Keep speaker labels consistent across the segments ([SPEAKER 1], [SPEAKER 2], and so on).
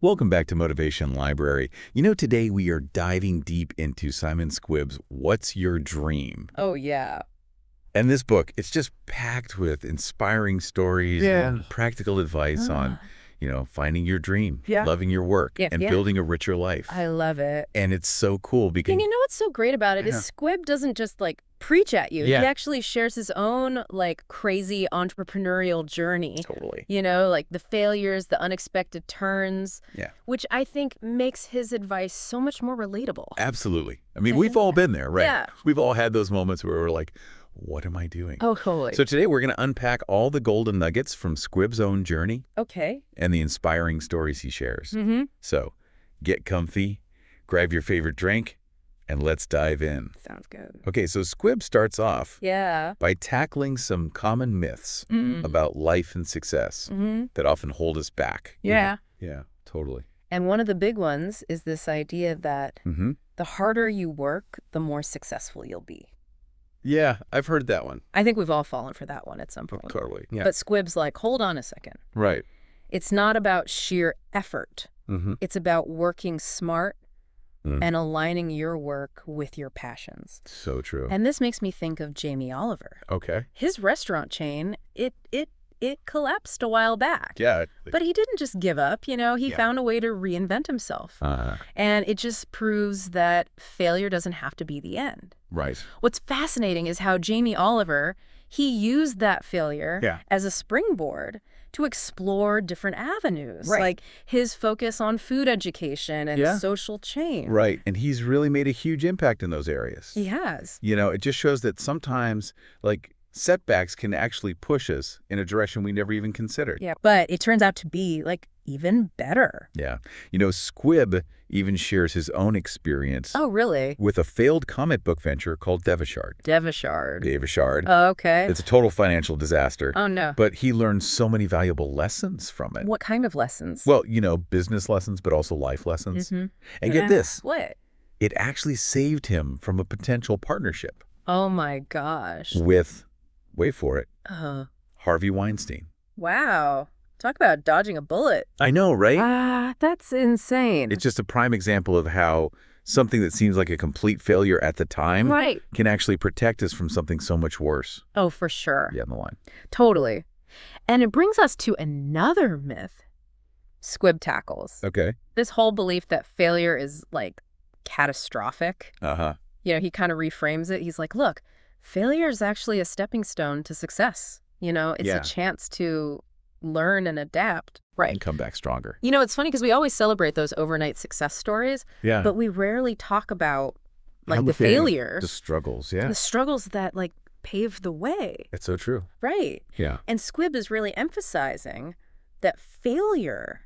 [SPEAKER 1] Welcome back to Motivation Library. Today we are diving deep into Simon Squibb's What's Your Dream?
[SPEAKER 2] Oh, yeah.
[SPEAKER 1] And this book, it's just packed with inspiring stories and practical advice on, finding your dream, loving your work, and building a richer life.
[SPEAKER 2] I love it.
[SPEAKER 1] And it's so cool because...
[SPEAKER 2] And you know what's so great about it is Squibb doesn't just, preach at you.
[SPEAKER 1] Yeah.
[SPEAKER 2] He actually shares his own, crazy entrepreneurial journey.
[SPEAKER 1] Totally.
[SPEAKER 2] The failures, the unexpected turns.
[SPEAKER 1] Yeah.
[SPEAKER 2] Which I think makes his advice so much more relatable.
[SPEAKER 1] Absolutely. I mean, we've all been there, right?
[SPEAKER 2] Yeah.
[SPEAKER 1] We've all had those moments where we're like, what am I doing?
[SPEAKER 2] Oh, totally.
[SPEAKER 1] So today we're going to unpack all the golden nuggets from Squibb's own journey.
[SPEAKER 2] Okay.
[SPEAKER 1] And the inspiring stories he shares.
[SPEAKER 2] Mm-hmm.
[SPEAKER 1] So get comfy, grab your favorite drink, and let's dive in.
[SPEAKER 2] Sounds good.
[SPEAKER 1] Okay, so Squibb starts off
[SPEAKER 2] Yeah.
[SPEAKER 1] by tackling some common myths about life and success that often hold us back.
[SPEAKER 2] Yeah.
[SPEAKER 1] Yeah, totally.
[SPEAKER 2] And one of the big ones is this idea that the harder you work, the more successful you'll be.
[SPEAKER 1] Yeah, I've heard that one.
[SPEAKER 2] I think we've all fallen for that one at some point.
[SPEAKER 1] Totally. Yeah.
[SPEAKER 2] But Squibb's like, hold on a second.
[SPEAKER 1] Right.
[SPEAKER 2] It's not about sheer effort. It's about working smart and aligning your work with your passions.
[SPEAKER 1] So true.
[SPEAKER 2] And this makes me think of Jamie Oliver.
[SPEAKER 1] Okay.
[SPEAKER 2] His restaurant chain, it collapsed a while back.
[SPEAKER 1] Yeah.
[SPEAKER 2] But he didn't just give up, he found a way to reinvent himself. And it just proves that failure doesn't have to be the end.
[SPEAKER 1] Right.
[SPEAKER 2] What's fascinating is how Jamie Oliver, he used that failure as a springboard to explore different avenues, like his focus on food education and social change.
[SPEAKER 1] Right. And he's really made a huge impact in those areas.
[SPEAKER 2] He has.
[SPEAKER 1] It just shows that sometimes, setbacks can actually push us in a direction we never even considered.
[SPEAKER 2] Yeah, but it turns out to be, even better.
[SPEAKER 1] Yeah. Squibb even shares his own experience.
[SPEAKER 2] Oh, really?
[SPEAKER 1] With a failed comic book venture called Devishard.
[SPEAKER 2] Devishard. Oh, okay.
[SPEAKER 1] It's a total financial disaster.
[SPEAKER 2] Oh, no.
[SPEAKER 1] But he learned so many valuable lessons from it.
[SPEAKER 2] What kind of lessons?
[SPEAKER 1] Well, business lessons, but also life lessons. And get this.
[SPEAKER 2] What?
[SPEAKER 1] It actually saved him from a potential partnership.
[SPEAKER 2] Oh, my gosh.
[SPEAKER 1] With, wait for it, Harvey Weinstein.
[SPEAKER 2] Wow. Talk about dodging a bullet.
[SPEAKER 1] I know, right?
[SPEAKER 2] That's insane.
[SPEAKER 1] It's just a prime example of how something that seems like a complete failure at the time can actually protect us from something so much worse.
[SPEAKER 2] Oh, for sure.
[SPEAKER 1] Yeah, in the line.
[SPEAKER 2] Totally. And it brings us to another myth Squibb tackles.
[SPEAKER 1] Okay.
[SPEAKER 2] This whole belief that failure is, catastrophic. He kind of reframes it. He's like, look, failure is actually a stepping stone to success. It's a chance to learn and adapt. Right.
[SPEAKER 1] And come back stronger.
[SPEAKER 2] It's funny because we always celebrate those overnight success stories.
[SPEAKER 1] Yeah.
[SPEAKER 2] But we rarely talk about, the failures.
[SPEAKER 1] The struggles, yeah.
[SPEAKER 2] The struggles that, paved the way.
[SPEAKER 1] It's so true.
[SPEAKER 2] Right.
[SPEAKER 1] Yeah.
[SPEAKER 2] And Squibb is really emphasizing that failure,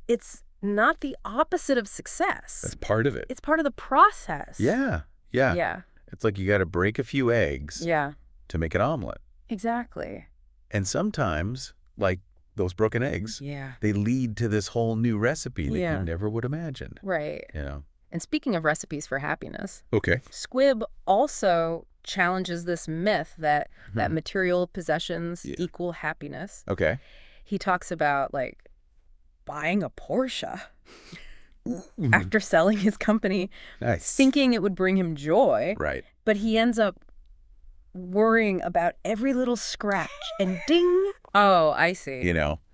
[SPEAKER 2] it's not the opposite of success.
[SPEAKER 1] That's part of it.
[SPEAKER 2] It's part of the process.
[SPEAKER 1] Yeah. It's like you got to break a few eggs to make an omelet.
[SPEAKER 2] Exactly.
[SPEAKER 1] And sometimes, those broken eggs, they lead to this whole new recipe that you never would imagine.
[SPEAKER 2] Right. And speaking of recipes for happiness, Squibb also challenges this myth that material possessions equal happiness.
[SPEAKER 1] Okay.
[SPEAKER 2] He talks about, buying a Porsche after selling his company, thinking it would bring him joy.
[SPEAKER 1] Right.
[SPEAKER 2] But he ends up worrying about every little scratch and ding. Oh, I see.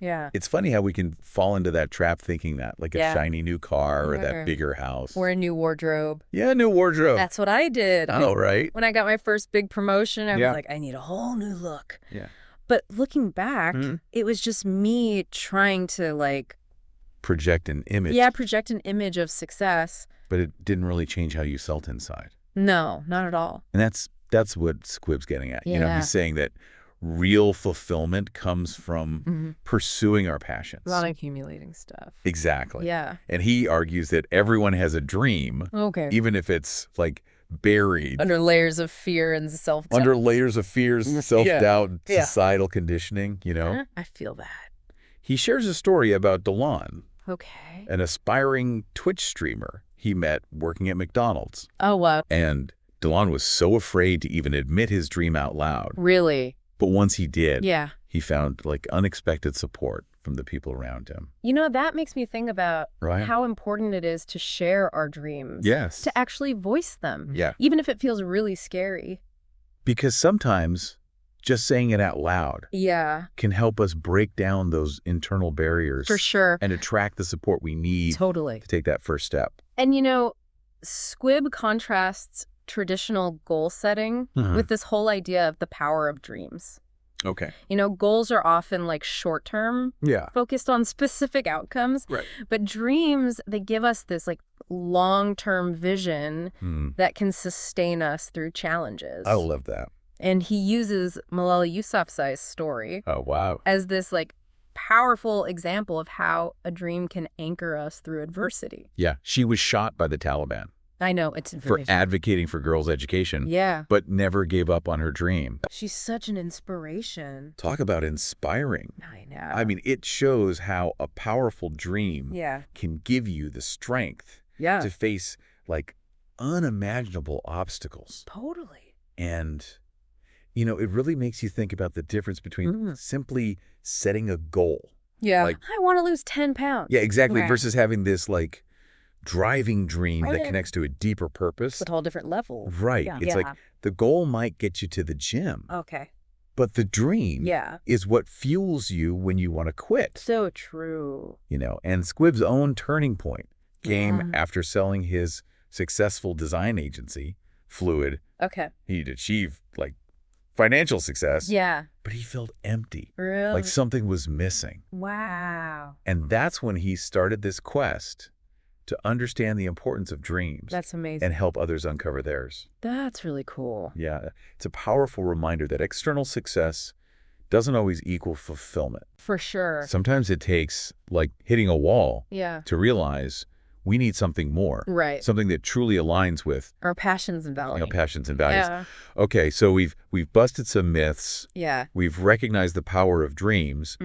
[SPEAKER 1] Yeah. It's funny how we can fall into that trap thinking that, a shiny new car or that bigger house.
[SPEAKER 2] Or a new wardrobe.
[SPEAKER 1] Yeah, new wardrobe.
[SPEAKER 2] That's what I did.
[SPEAKER 1] Oh, right.
[SPEAKER 2] When I got my first big promotion, I was like, I need a whole new look.
[SPEAKER 1] Yeah.
[SPEAKER 2] But looking back, it was just me trying to
[SPEAKER 1] project an image.
[SPEAKER 2] Yeah, project an image of success.
[SPEAKER 1] But it didn't really change how you felt inside.
[SPEAKER 2] No, not at all.
[SPEAKER 1] And that's what Squibb's getting at. He's saying that real fulfillment comes from pursuing our passions.
[SPEAKER 2] Not accumulating stuff.
[SPEAKER 1] Exactly.
[SPEAKER 2] Yeah.
[SPEAKER 1] And he argues that everyone has a dream.
[SPEAKER 2] Okay.
[SPEAKER 1] Even if it's buried.
[SPEAKER 2] Under layers of fear and self-doubt.
[SPEAKER 1] Under layers of fears, self-doubt, societal conditioning,
[SPEAKER 2] I feel that.
[SPEAKER 1] He shares a story about Delon.
[SPEAKER 2] Okay.
[SPEAKER 1] An aspiring Twitch streamer he met working at McDonald's.
[SPEAKER 2] Oh, wow.
[SPEAKER 1] And Delon was so afraid to even admit his dream out loud.
[SPEAKER 2] Really?
[SPEAKER 1] But once he did,
[SPEAKER 2] Yeah.
[SPEAKER 1] he found unexpected support from the people around him.
[SPEAKER 2] That makes me think about how important it is to share our dreams.
[SPEAKER 1] Yes.
[SPEAKER 2] To actually voice them.
[SPEAKER 1] Yeah.
[SPEAKER 2] Even if it feels really scary.
[SPEAKER 1] Because sometimes just saying it out loud can help us break down those internal barriers.
[SPEAKER 2] For sure.
[SPEAKER 1] And attract the support we need to take that first step.
[SPEAKER 2] And Squibb contrasts traditional goal setting with this whole idea of the power of dreams.
[SPEAKER 1] Okay.
[SPEAKER 2] Goals are often like short-term, focused on specific outcomes.
[SPEAKER 1] Right.
[SPEAKER 2] But dreams, they give us this like long-term vision that can sustain us through challenges.
[SPEAKER 1] I love that.
[SPEAKER 2] And he uses Malala Yousafzai's story as this like powerful example of how a dream can anchor us through adversity.
[SPEAKER 1] Yeah. She was shot by the Taliban.
[SPEAKER 2] I know, it's
[SPEAKER 1] for advocating for girls' education.
[SPEAKER 2] Yeah.
[SPEAKER 1] But never gave up on her dream.
[SPEAKER 2] She's such an inspiration.
[SPEAKER 1] Talk about inspiring.
[SPEAKER 2] I know.
[SPEAKER 1] I mean, it shows how a powerful dream can give you the strength to face like unimaginable obstacles.
[SPEAKER 2] Totally.
[SPEAKER 1] And, it really makes you think about the difference between simply setting a goal.
[SPEAKER 2] Yeah. Like, I want to lose 10 pounds.
[SPEAKER 1] Yeah, exactly. Versus having this like driving dream that connects to a deeper purpose.
[SPEAKER 2] It's a whole different level.
[SPEAKER 1] Right. Yeah. It's like the goal might get you to the gym.
[SPEAKER 2] Okay.
[SPEAKER 1] But the dream is what fuels you when you want to quit.
[SPEAKER 2] So true.
[SPEAKER 1] And Squibb's own turning point came after selling his successful design agency, Fluid.
[SPEAKER 2] Okay.
[SPEAKER 1] He'd achieved like financial success.
[SPEAKER 2] Yeah.
[SPEAKER 1] But he felt empty.
[SPEAKER 2] Really?
[SPEAKER 1] Like something was missing.
[SPEAKER 2] Wow.
[SPEAKER 1] And that's when he started this quest to understand the importance of dreams.
[SPEAKER 2] That's amazing.
[SPEAKER 1] And help others uncover theirs.
[SPEAKER 2] That's really cool.
[SPEAKER 1] Yeah. It's a powerful reminder that external success doesn't always equal fulfillment.
[SPEAKER 2] For sure.
[SPEAKER 1] Sometimes it takes like hitting a wall to realize we need something more.
[SPEAKER 2] Right.
[SPEAKER 1] Something that truly aligns with
[SPEAKER 2] our passions and values.
[SPEAKER 1] Passions and values.
[SPEAKER 2] Yeah.
[SPEAKER 1] Okay, so we've busted some myths.
[SPEAKER 2] Yeah.
[SPEAKER 1] We've recognized the power of dreams.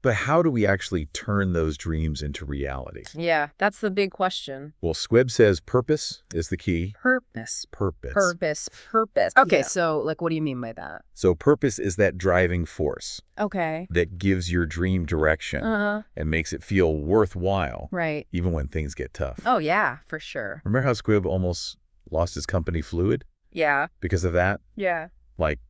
[SPEAKER 1] But how do we actually turn those dreams into reality?
[SPEAKER 2] Yeah, that's the big question.
[SPEAKER 1] Well, Squibb says purpose is the key.
[SPEAKER 2] Purpose.
[SPEAKER 1] Purpose.
[SPEAKER 2] Okay, so like what do you mean by that?
[SPEAKER 1] So purpose is that driving force.
[SPEAKER 2] Okay.
[SPEAKER 1] That gives your dream direction and makes it feel worthwhile.
[SPEAKER 2] Right.
[SPEAKER 1] Even when things get tough.
[SPEAKER 2] Oh, yeah, for sure.
[SPEAKER 1] Remember how Squibb almost lost his company Fluid?
[SPEAKER 2] Yeah.
[SPEAKER 1] Because of that?
[SPEAKER 2] Yeah.
[SPEAKER 1] Like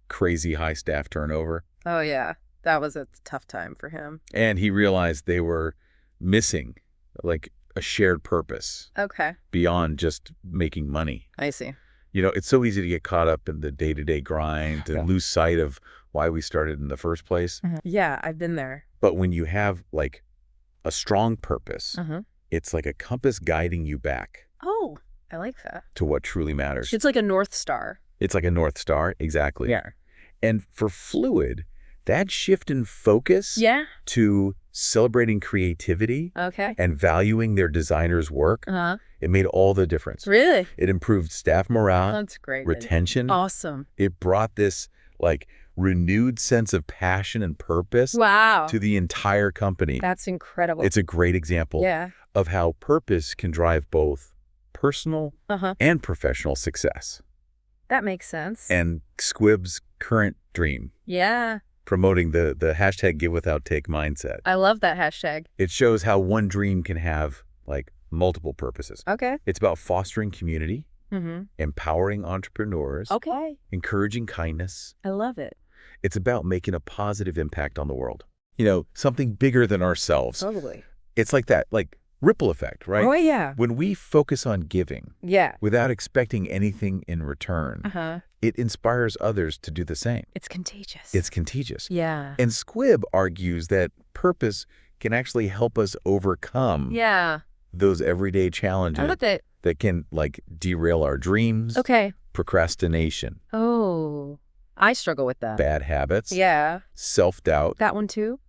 [SPEAKER 1] crazy high staff turnover?
[SPEAKER 2] Oh, yeah. That was a tough time for him.
[SPEAKER 1] And he realized they were missing like a shared purpose.
[SPEAKER 2] Okay.
[SPEAKER 1] Beyond just making money.
[SPEAKER 2] I see.
[SPEAKER 1] It's so easy to get caught up in the day-to-day grind and lose sight of why we started in the first place.
[SPEAKER 2] Yeah, I've been there.
[SPEAKER 1] But when you have like a strong purpose, it's like a compass guiding you back.
[SPEAKER 2] Oh, I like that.
[SPEAKER 1] To what truly matters.
[SPEAKER 2] It's like a North Star.
[SPEAKER 1] It's like a North Star, exactly.
[SPEAKER 2] Yeah.
[SPEAKER 1] And for Fluid, that shift in focus to celebrating creativity and valuing their designer's work, it made all the difference.
[SPEAKER 2] Really?
[SPEAKER 1] It improved staff morale.
[SPEAKER 2] That's great.
[SPEAKER 1] Retention.
[SPEAKER 2] Awesome.
[SPEAKER 1] It brought this like renewed sense of passion and purpose to the entire company.
[SPEAKER 2] That's incredible.
[SPEAKER 1] It's a great example of how purpose can drive both personal and professional success.
[SPEAKER 2] That makes sense.
[SPEAKER 1] And Squibb's current dream.
[SPEAKER 2] Yeah.
[SPEAKER 1] Promoting the hashtag give without take mindset.
[SPEAKER 2] I love that hashtag.
[SPEAKER 1] It shows how one dream can have like multiple purposes.
[SPEAKER 2] Okay.
[SPEAKER 1] It's about fostering community, empowering entrepreneurs, encouraging kindness.
[SPEAKER 2] I love it.
[SPEAKER 1] It's about making a positive impact on the world. Something bigger than ourselves.
[SPEAKER 2] Totally.
[SPEAKER 1] It's like that, like ripple effect, right?
[SPEAKER 2] Oh, yeah.
[SPEAKER 1] When we focus on giving without expecting anything in return, it inspires others to do the same.
[SPEAKER 2] It's contagious.
[SPEAKER 1] It's contagious.
[SPEAKER 2] Yeah.
[SPEAKER 1] And Squibb argues that purpose can actually help us overcome those everyday challenges that can like derail our dreams.
[SPEAKER 2] Okay.
[SPEAKER 1] Procrastination.
[SPEAKER 2] Oh, I struggle with that.
[SPEAKER 1] Bad habits.
[SPEAKER 2] Yeah.
[SPEAKER 1] Self-doubt.
[SPEAKER 2] That one too?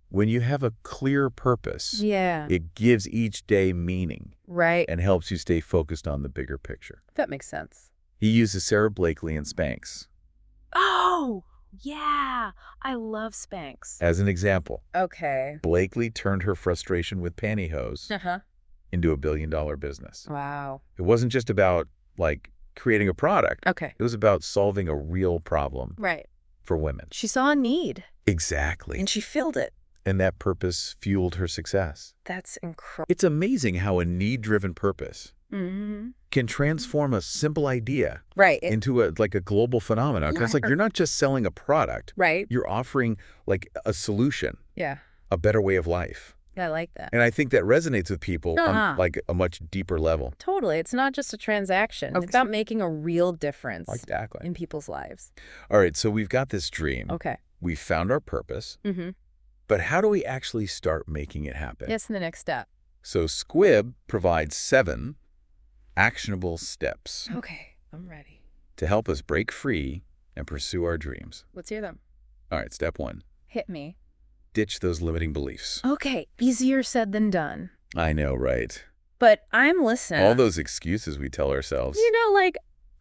[SPEAKER 1] When you have a clear purpose,
[SPEAKER 2] yeah,
[SPEAKER 1] it gives each day meaning.
[SPEAKER 2] Right.
[SPEAKER 1] And helps you stay focused on the bigger picture.
[SPEAKER 2] That makes sense.
[SPEAKER 1] He uses Sarah Blakely and Spanx.
[SPEAKER 2] Oh, yeah. I love Spanx.
[SPEAKER 1] As an example.
[SPEAKER 2] Okay.
[SPEAKER 1] Blakely turned her frustration with pantyhose into $1 billion business.
[SPEAKER 2] Wow.
[SPEAKER 1] It wasn't just about, like, creating a product.
[SPEAKER 2] Okay.
[SPEAKER 1] It was about solving a real problem.
[SPEAKER 2] Right.
[SPEAKER 1] For women.
[SPEAKER 2] She saw a need.
[SPEAKER 1] Exactly.
[SPEAKER 2] And she filled it.
[SPEAKER 1] And that purpose fueled her success.
[SPEAKER 2] That's incredible.
[SPEAKER 1] It's amazing how a need-driven purpose can transform a simple idea into a global phenomenon. Because you're not just selling a product.
[SPEAKER 2] Right.
[SPEAKER 1] You're offering a solution.
[SPEAKER 2] Yeah.
[SPEAKER 1] A better way of life.
[SPEAKER 2] Yeah, I like that.
[SPEAKER 1] And I think that resonates with people on a much deeper level.
[SPEAKER 2] Totally. It's not just a transaction. It's about making a real difference in people's lives.
[SPEAKER 1] All right, so we've got this dream.
[SPEAKER 2] Okay.
[SPEAKER 1] We found our purpose. But how do we actually start making it happen?
[SPEAKER 2] Yes, the next step.
[SPEAKER 1] So Squibb provides 7 actionable steps.
[SPEAKER 2] Okay, I'm ready.
[SPEAKER 1] To help us break free and pursue our dreams.
[SPEAKER 2] Let's hear them.
[SPEAKER 1] All right, step 1.
[SPEAKER 2] Hit me.
[SPEAKER 1] Ditch those limiting beliefs.
[SPEAKER 2] Okay, easier said than done.
[SPEAKER 1] I know, right?
[SPEAKER 2] But I'm listening.
[SPEAKER 1] All those excuses we tell ourselves.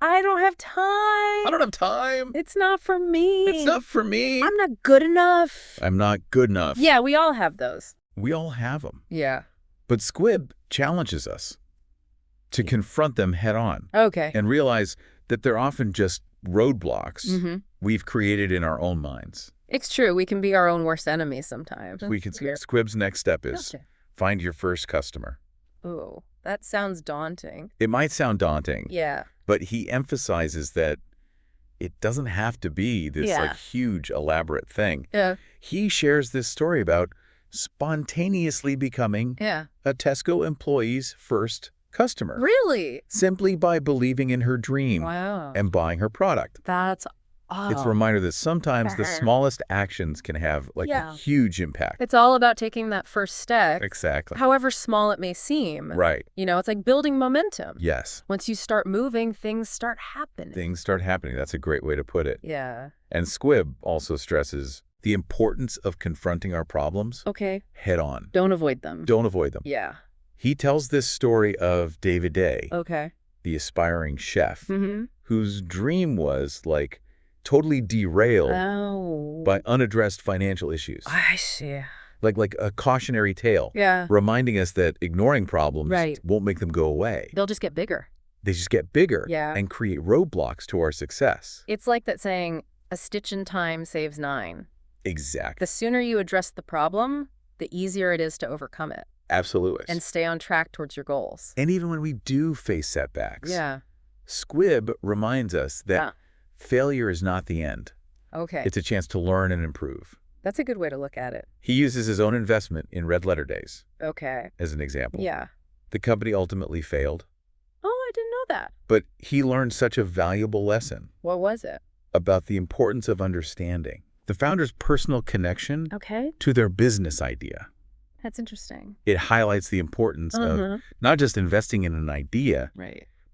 [SPEAKER 2] I don't have time.
[SPEAKER 1] I don't have time.
[SPEAKER 2] It's not for me.
[SPEAKER 1] It's not for me.
[SPEAKER 2] I'm not good enough.
[SPEAKER 1] I'm not good enough.
[SPEAKER 2] Yeah, we all have those.
[SPEAKER 1] We all have them.
[SPEAKER 2] Yeah.
[SPEAKER 1] But Squibb challenges us to confront them head on.
[SPEAKER 2] Okay.
[SPEAKER 1] And realize that they're often just roadblocks we've created in our own minds.
[SPEAKER 2] It's true. We can be our own worst enemies sometimes.
[SPEAKER 1] Squibb's next step is find your first customer.
[SPEAKER 2] Ooh, that sounds daunting.
[SPEAKER 1] It might sound daunting.
[SPEAKER 2] Yeah.
[SPEAKER 1] But he emphasizes that it doesn't have to be this huge, elaborate thing.
[SPEAKER 2] Yeah.
[SPEAKER 1] He shares this story about spontaneously becoming a Tesco employee's first customer.
[SPEAKER 2] Really?
[SPEAKER 1] Simply by believing in her dream and buying her product.
[SPEAKER 2] That's
[SPEAKER 1] It's a reminder that sometimes the smallest actions can have a huge impact.
[SPEAKER 2] It's all about taking that first step.
[SPEAKER 1] Exactly.
[SPEAKER 2] However small it may seem.
[SPEAKER 1] Right.
[SPEAKER 2] It's like building momentum.
[SPEAKER 1] Yes.
[SPEAKER 2] Once you start moving, things start happening.
[SPEAKER 1] Things start happening. That's a great way to put it.
[SPEAKER 2] Yeah.
[SPEAKER 1] And Squibb also stresses the importance of confronting our problems head on.
[SPEAKER 2] Don't avoid them.
[SPEAKER 1] Don't avoid them.
[SPEAKER 2] Yeah.
[SPEAKER 1] He tells this story of David Day, the aspiring chef, whose dream was totally derailed by unaddressed financial issues.
[SPEAKER 2] I see.
[SPEAKER 1] Like a cautionary tale, reminding us that ignoring problems won't make them go away.
[SPEAKER 2] They'll just get bigger.
[SPEAKER 1] They just get bigger and create roadblocks to our success.
[SPEAKER 2] It's like that saying, a stitch in time saves 9.
[SPEAKER 1] Exactly.
[SPEAKER 2] The sooner you address the problem, the easier it is to overcome it.
[SPEAKER 1] Absolutely.
[SPEAKER 2] And stay on track towards your goals.
[SPEAKER 1] And even when we do face setbacks, Squibb reminds us that failure is not the end.
[SPEAKER 2] Okay.
[SPEAKER 1] It's a chance to learn and improve.
[SPEAKER 2] That's a good way to look at it.
[SPEAKER 1] He uses his own investment in Red Letter Days as an example.
[SPEAKER 2] Yeah.
[SPEAKER 1] The company ultimately failed.
[SPEAKER 2] Oh, I didn't know that.
[SPEAKER 1] But he learned such a valuable lesson.
[SPEAKER 2] What was it?
[SPEAKER 1] About the importance of understanding the founder's personal connection to their business idea.
[SPEAKER 2] That's interesting.
[SPEAKER 1] It highlights the importance of not just investing in an idea,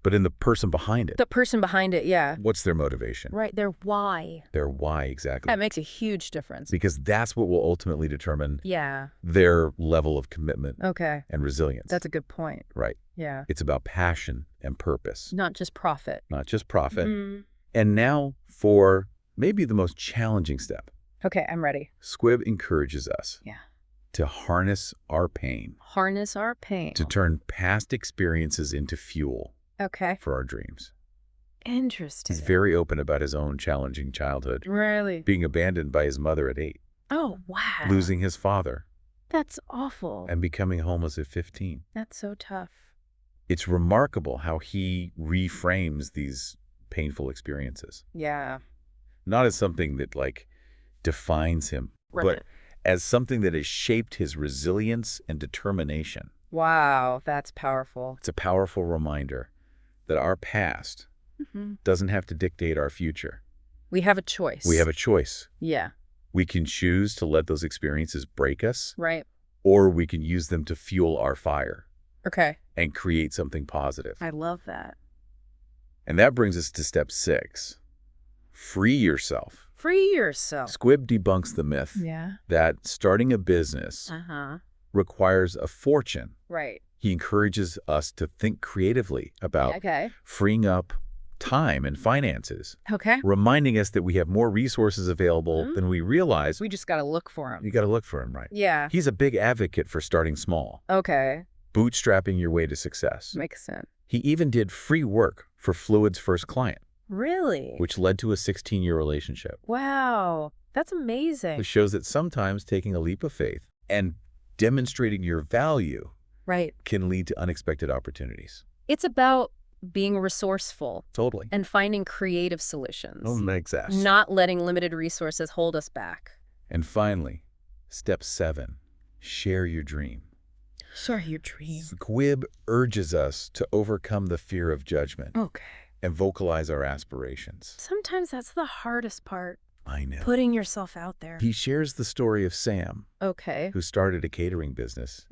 [SPEAKER 1] but in the person behind it.
[SPEAKER 2] The person behind it, yeah.
[SPEAKER 1] What's their motivation?
[SPEAKER 2] Right, their why.
[SPEAKER 1] Their why, exactly.
[SPEAKER 2] That makes a huge difference.
[SPEAKER 1] Because that's what will ultimately determine their level of commitment and resilience.
[SPEAKER 2] That's a good point.
[SPEAKER 1] Right.
[SPEAKER 2] Yeah.
[SPEAKER 1] It's about passion and purpose.
[SPEAKER 2] Not just profit.
[SPEAKER 1] Not just profit. And now for maybe the most challenging step.
[SPEAKER 2] Okay, I'm ready.
[SPEAKER 1] Squibb encourages us to harness our pain.
[SPEAKER 2] Harness our pain.
[SPEAKER 1] To turn past experiences into fuel for our dreams.
[SPEAKER 2] Interesting.
[SPEAKER 1] He's very open about his own challenging childhood.
[SPEAKER 2] Really?
[SPEAKER 1] Being abandoned by his mother at 8.
[SPEAKER 2] Oh, wow.
[SPEAKER 1] Losing his father.
[SPEAKER 2] That's awful.
[SPEAKER 1] And becoming homeless at 15.
[SPEAKER 2] That's so tough.
[SPEAKER 1] It's remarkable how he reframes these painful experiences.
[SPEAKER 2] Yeah.
[SPEAKER 1] Not as something that defines him, but as something that has shaped his resilience and determination.
[SPEAKER 2] Wow, that's powerful.
[SPEAKER 1] It's a powerful reminder that our past doesn't have to dictate our future.
[SPEAKER 2] We have a choice.
[SPEAKER 1] We have a choice.
[SPEAKER 2] Yeah.
[SPEAKER 1] We can choose to let those experiences break us.
[SPEAKER 2] Right.
[SPEAKER 1] Or we can use them to fuel our fire.
[SPEAKER 2] Okay.
[SPEAKER 1] And create something positive.
[SPEAKER 2] I love that.
[SPEAKER 1] And that brings us to step 6. Free yourself.
[SPEAKER 2] Free yourself.
[SPEAKER 1] Squibb debunks the myth that starting a business requires a fortune.
[SPEAKER 2] Right.
[SPEAKER 1] He encourages us to think creatively about freeing up time and finances.
[SPEAKER 2] Okay.
[SPEAKER 1] Reminding us that we have more resources available than we realize.
[SPEAKER 2] We just got to look for them.
[SPEAKER 1] You got to look for them, right?
[SPEAKER 2] Yeah.
[SPEAKER 1] He's a big advocate for starting small.
[SPEAKER 2] Okay.
[SPEAKER 1] Bootstrapping your way to success.
[SPEAKER 2] Makes sense.
[SPEAKER 1] He even did free work for Fluid's first client.
[SPEAKER 2] Really?
[SPEAKER 1] Which led to a 16-year relationship.
[SPEAKER 2] Wow. That's amazing.
[SPEAKER 1] It shows that sometimes taking a leap of faith and demonstrating your value can lead to unexpected opportunities.
[SPEAKER 2] It's about being resourceful.
[SPEAKER 1] Totally.
[SPEAKER 2] And finding creative solutions.
[SPEAKER 1] Oh, makes sense.
[SPEAKER 2] Not letting limited resources hold us back.
[SPEAKER 1] And finally, step 7, share your dream.
[SPEAKER 2] Share your dream.
[SPEAKER 1] Squibb urges us to overcome the fear of judgment.
[SPEAKER 2] Okay.
[SPEAKER 1] And vocalize our aspirations.
[SPEAKER 2] Sometimes that's the hardest part.
[SPEAKER 1] I know.
[SPEAKER 2] Putting yourself out there.
[SPEAKER 1] He shares the story of Sam,
[SPEAKER 2] who
[SPEAKER 1] started a catering business.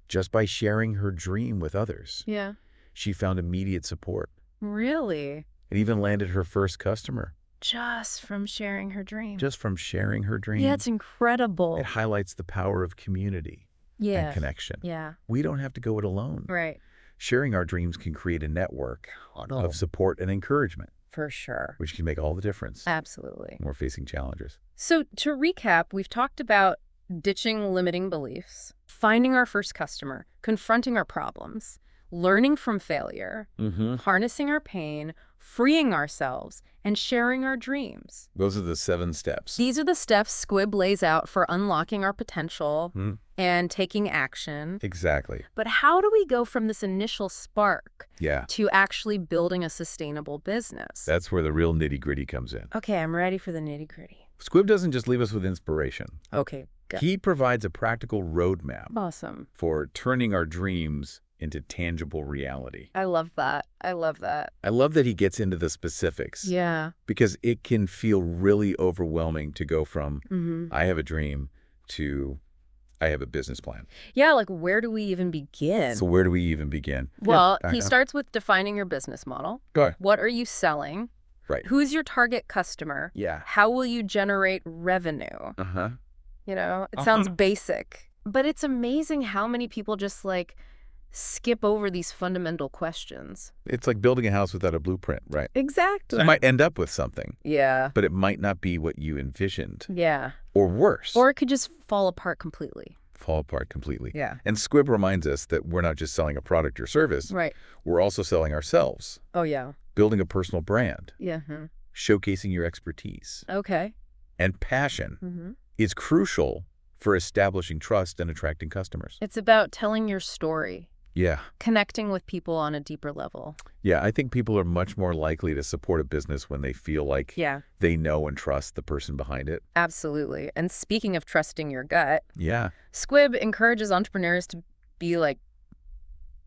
[SPEAKER 1] Just by sharing her dream with others.
[SPEAKER 2] Yeah.
[SPEAKER 1] She found immediate support.
[SPEAKER 2] Really?
[SPEAKER 1] And even landed her first customer.
[SPEAKER 2] Just from sharing her dream.
[SPEAKER 1] Just from sharing her dream.
[SPEAKER 2] Yeah, it's incredible.
[SPEAKER 1] It highlights the power of community and connection.
[SPEAKER 2] Yeah.
[SPEAKER 1] We don't have to go it alone.
[SPEAKER 2] Right.
[SPEAKER 1] Sharing our dreams can create a network of support and encouragement.
[SPEAKER 2] For sure.
[SPEAKER 1] Which can make all the difference.
[SPEAKER 2] Absolutely.
[SPEAKER 1] When we're facing challenges.
[SPEAKER 2] So to recap, we've talked about ditching limiting beliefs, finding our first customer, confronting our problems, learning from failure, harnessing our pain, freeing ourselves, and sharing our dreams.
[SPEAKER 1] Those are the 7 steps.
[SPEAKER 2] These are the steps Squibb lays out for unlocking our potential and taking action.
[SPEAKER 1] Exactly.
[SPEAKER 2] But how do we go from this initial spark
[SPEAKER 1] Yeah.
[SPEAKER 2] to actually building a sustainable business?
[SPEAKER 1] That's where the real nitty-gritty comes in.
[SPEAKER 2] Okay, I'm ready for the nitty-gritty.
[SPEAKER 1] Squibb doesn't just leave us with inspiration.
[SPEAKER 2] Okay, good.
[SPEAKER 1] He provides a practical roadmap
[SPEAKER 2] Awesome.
[SPEAKER 1] for turning our dreams into tangible reality.
[SPEAKER 2] I love that. I love that.
[SPEAKER 1] I love that he gets into the specifics.
[SPEAKER 2] Yeah.
[SPEAKER 1] Because it can feel really overwhelming to go from, I have a dream, to I have a business plan.
[SPEAKER 2] Yeah, like where do we even begin?
[SPEAKER 1] So where do we even begin?
[SPEAKER 2] Well, he starts with defining your business model.
[SPEAKER 1] Go ahead.
[SPEAKER 2] What are you selling?
[SPEAKER 1] Right.
[SPEAKER 2] Who's your target customer?
[SPEAKER 1] Yeah.
[SPEAKER 2] How will you generate revenue? You know, it sounds basic, but it's amazing how many people just like skip over these fundamental questions.
[SPEAKER 1] It's like building a house without a blueprint, right?
[SPEAKER 2] Exactly.
[SPEAKER 1] So you might end up with something.
[SPEAKER 2] Yeah.
[SPEAKER 1] But it might not be what you envisioned.
[SPEAKER 2] Yeah.
[SPEAKER 1] Or worse.
[SPEAKER 2] Or it could just fall apart completely.
[SPEAKER 1] Fall apart completely.
[SPEAKER 2] Yeah.
[SPEAKER 1] And Squibb reminds us that we're not just selling a product or service.
[SPEAKER 2] Right.
[SPEAKER 1] We're also selling ourselves.
[SPEAKER 2] Oh, yeah.
[SPEAKER 1] Building a personal brand.
[SPEAKER 2] Yeah.
[SPEAKER 1] Showcasing your expertise.
[SPEAKER 2] Okay.
[SPEAKER 1] And passion is crucial for establishing trust and attracting customers.
[SPEAKER 2] It's about telling your story.
[SPEAKER 1] Yeah.
[SPEAKER 2] Connecting with people on a deeper level.
[SPEAKER 1] Yeah, I think people are much more likely to support a business when they feel like they know and trust the person behind it.
[SPEAKER 2] Absolutely. And speaking of trusting your gut,
[SPEAKER 1] Squibb
[SPEAKER 2] encourages entrepreneurs to be like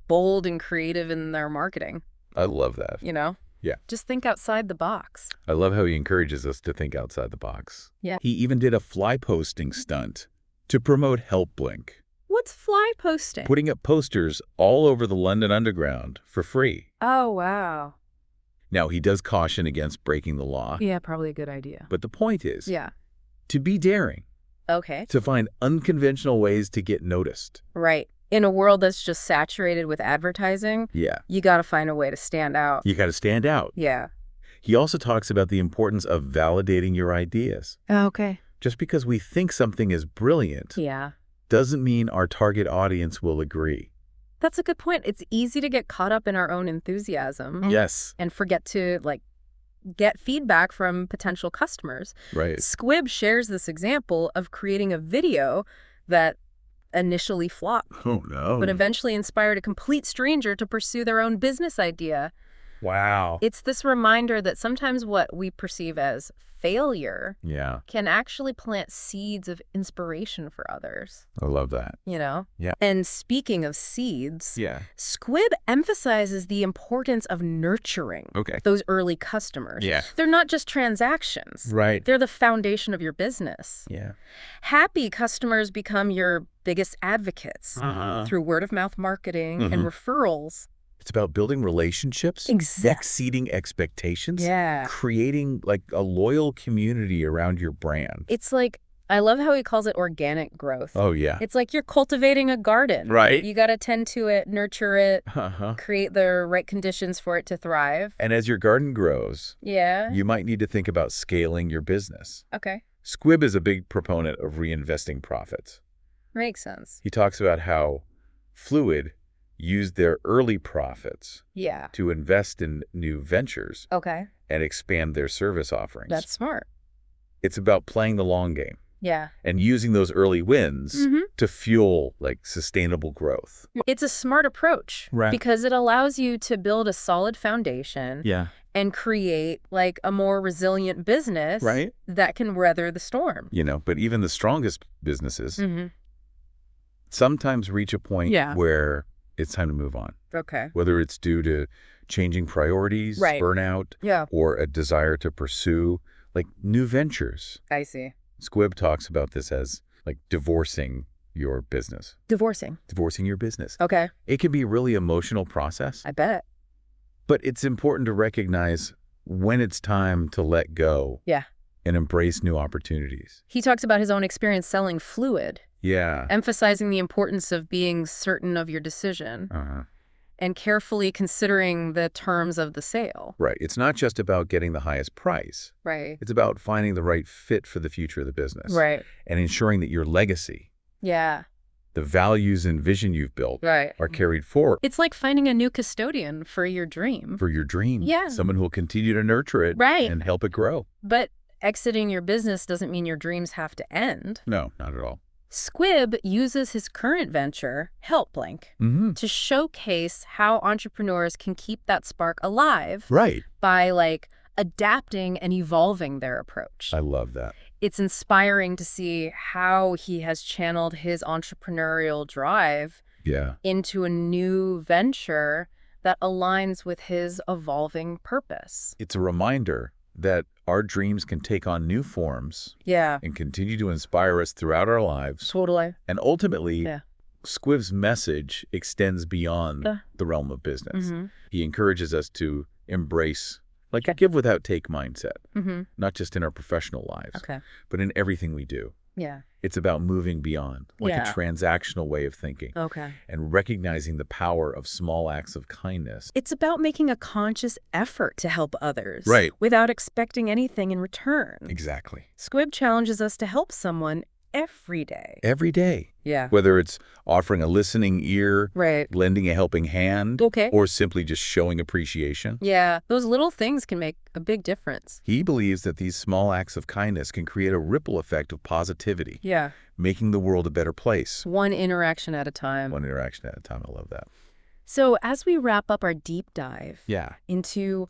[SPEAKER 2] bold and creative in their marketing.
[SPEAKER 1] I love that.
[SPEAKER 2] You know?
[SPEAKER 1] Yeah.
[SPEAKER 2] Just think outside the box.
[SPEAKER 1] I love how he encourages us to think outside the box.
[SPEAKER 2] Yeah.
[SPEAKER 1] He even did a fly posting stunt to promote HelpBnk.
[SPEAKER 2] What's fly posting?
[SPEAKER 1] Putting up posters all over the London Underground for free.
[SPEAKER 2] Oh, wow.
[SPEAKER 1] Now, he does caution against breaking the law.
[SPEAKER 2] Yeah, probably a good idea.
[SPEAKER 1] But the point is to be daring.
[SPEAKER 2] Okay.
[SPEAKER 1] To find unconventional ways to get noticed.
[SPEAKER 2] Right. In a world that's just saturated with advertising, you got to find a way to stand out.
[SPEAKER 1] You got to stand out.
[SPEAKER 2] Yeah.
[SPEAKER 1] He also talks about the importance of validating your ideas.
[SPEAKER 2] Okay.
[SPEAKER 1] Just because we think something is brilliant doesn't mean our target audience will agree.
[SPEAKER 2] That's a good point. It's easy to get caught up in our own enthusiasm.
[SPEAKER 1] Yes.
[SPEAKER 2] And forget to, like, get feedback from potential customers.
[SPEAKER 1] Right.
[SPEAKER 2] Squibb shares this example of creating a video that initially flopped.
[SPEAKER 1] Oh, no.
[SPEAKER 2] But eventually inspired a complete stranger to pursue their own business idea.
[SPEAKER 1] Wow.
[SPEAKER 2] It's this reminder that sometimes what we perceive as failure can actually plant seeds of inspiration for others.
[SPEAKER 1] I love that.
[SPEAKER 2] You know?
[SPEAKER 1] Yeah.
[SPEAKER 2] And speaking of seeds, Squibb emphasizes the importance of nurturing those early customers.
[SPEAKER 1] Yeah.
[SPEAKER 2] They're not just transactions.
[SPEAKER 1] Right.
[SPEAKER 2] They're the foundation of your business.
[SPEAKER 1] Yeah.
[SPEAKER 2] Happy customers become your biggest advocates through word-of-mouth marketing and referrals.
[SPEAKER 1] It's about building relationships, exceeding expectations, creating like a loyal community around your brand.
[SPEAKER 2] It's like, I love how he calls it organic growth.
[SPEAKER 1] Oh, yeah.
[SPEAKER 2] It's like you're cultivating a garden.
[SPEAKER 1] Right.
[SPEAKER 2] You got to tend to it, nurture it, create the right conditions for it to thrive.
[SPEAKER 1] And as your garden grows, you might need to think about scaling your business.
[SPEAKER 2] Okay.
[SPEAKER 1] Squibb is a big proponent of reinvesting profits.
[SPEAKER 2] Makes sense.
[SPEAKER 1] He talks about how Fluid used their early profits to invest in new ventures and expand their service offerings.
[SPEAKER 2] That's smart.
[SPEAKER 1] It's about playing the long game.
[SPEAKER 2] Yeah.
[SPEAKER 1] And using those early wins to fuel sustainable growth.
[SPEAKER 2] It's a smart approach.
[SPEAKER 1] Right.
[SPEAKER 2] Because it allows you to build a solid foundation.
[SPEAKER 1] Yeah.
[SPEAKER 2] And create a more resilient business that can weather the storm.
[SPEAKER 1] But even the strongest businesses sometimes reach a point where it's time to move on.
[SPEAKER 2] Okay.
[SPEAKER 1] Whether it's due to changing priorities, burnout, or a desire to pursue new ventures.
[SPEAKER 2] I see.
[SPEAKER 1] Squibb talks about this as divorcing your business.
[SPEAKER 2] Divorcing
[SPEAKER 1] your business.
[SPEAKER 2] Okay.
[SPEAKER 1] It can be a really emotional process.
[SPEAKER 2] I bet.
[SPEAKER 1] But it's important to recognize when it's time to let go.
[SPEAKER 2] Yeah.
[SPEAKER 1] And embrace new opportunities.
[SPEAKER 2] He talks about his own experience selling fluid.
[SPEAKER 1] Yeah.
[SPEAKER 2] Emphasizing the importance of being certain of your decision. And carefully considering the terms of the sale.
[SPEAKER 1] Right. It's not just about getting the highest price.
[SPEAKER 2] Right.
[SPEAKER 1] It's about finding the right fit for the future of the business.
[SPEAKER 2] Right.
[SPEAKER 1] And ensuring that your legacy, the values and vision you've built, are carried forward.
[SPEAKER 2] It's like finding a new custodian for your dream.
[SPEAKER 1] For your dream.
[SPEAKER 2] Yeah.
[SPEAKER 1] Someone who will continue to nurture it and help it grow.
[SPEAKER 2] But exiting your business doesn't mean your dreams have to end.
[SPEAKER 1] No, not at all.
[SPEAKER 2] Squibb uses his current venture, HelpBnk, to showcase how entrepreneurs can keep that spark alive by adapting and evolving their approach.
[SPEAKER 1] I love that.
[SPEAKER 2] It's inspiring to see how he has channeled his entrepreneurial drive into a new venture that aligns with his evolving purpose.
[SPEAKER 1] It's a reminder that our dreams can take on new forms and continue to inspire us throughout our lives.
[SPEAKER 2] Totally.
[SPEAKER 1] And ultimately, Squibb's message extends beyond the realm of business. He encourages us to embrace a give without take mindset, not just in our professional lives, but in everything we do.
[SPEAKER 2] Yeah.
[SPEAKER 1] It's about moving beyond, a transactional way of thinking. And recognizing the power of small acts of kindness.
[SPEAKER 2] It's about making a conscious effort to help others.
[SPEAKER 1] Without
[SPEAKER 2] expecting anything in return.
[SPEAKER 1] Exactly.
[SPEAKER 2] Squibb challenges us to help someone every day.
[SPEAKER 1] Every day.
[SPEAKER 2] Yeah.
[SPEAKER 1] Whether it's offering a listening ear, lending a helping hand, or simply just showing appreciation.
[SPEAKER 2] Yeah, those little things can make a big difference.
[SPEAKER 1] He believes that these small acts of kindness can create a ripple effect of positivity.
[SPEAKER 2] Yeah.
[SPEAKER 1] Making the world a better place.
[SPEAKER 2] One interaction at a time.
[SPEAKER 1] One interaction at a time. I love that.
[SPEAKER 2] So as we wrap up our deep dive into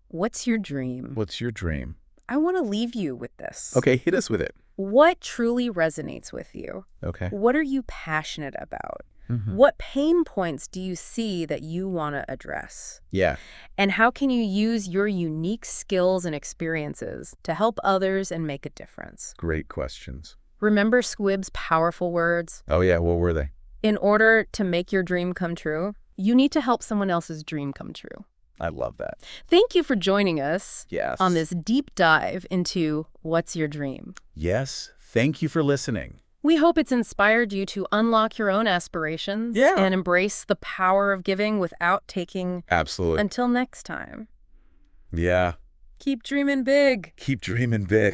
[SPEAKER 2] what's your dream?
[SPEAKER 1] What's your dream?
[SPEAKER 2] I want to leave you with this.
[SPEAKER 1] Okay, hit us with it.
[SPEAKER 2] What truly resonates with you?
[SPEAKER 1] Okay.
[SPEAKER 2] What are you passionate about? What pain points do you see that you want to address?
[SPEAKER 1] Yeah.
[SPEAKER 2] And how can you use your unique skills and experiences to help others and make a difference?
[SPEAKER 1] Great questions.
[SPEAKER 2] Remember Squibb's powerful words?
[SPEAKER 1] Oh, yeah. What were they?
[SPEAKER 2] In order to make your dream come true, you need to help someone else's dream come true.
[SPEAKER 1] I love that.
[SPEAKER 2] Thank you for joining us on this
[SPEAKER 1] this
[SPEAKER 2] deep dive into What's Your Dream?
[SPEAKER 1] Yes. Thank you for listening.
[SPEAKER 2] We hope it's inspired you to unlock your own aspirations and embrace the power of giving without taking.
[SPEAKER 1] Absolutely.
[SPEAKER 2] Until next time.
[SPEAKER 1] Yeah.
[SPEAKER 2] Keep dreaming big.
[SPEAKER 1] Keep dreaming big.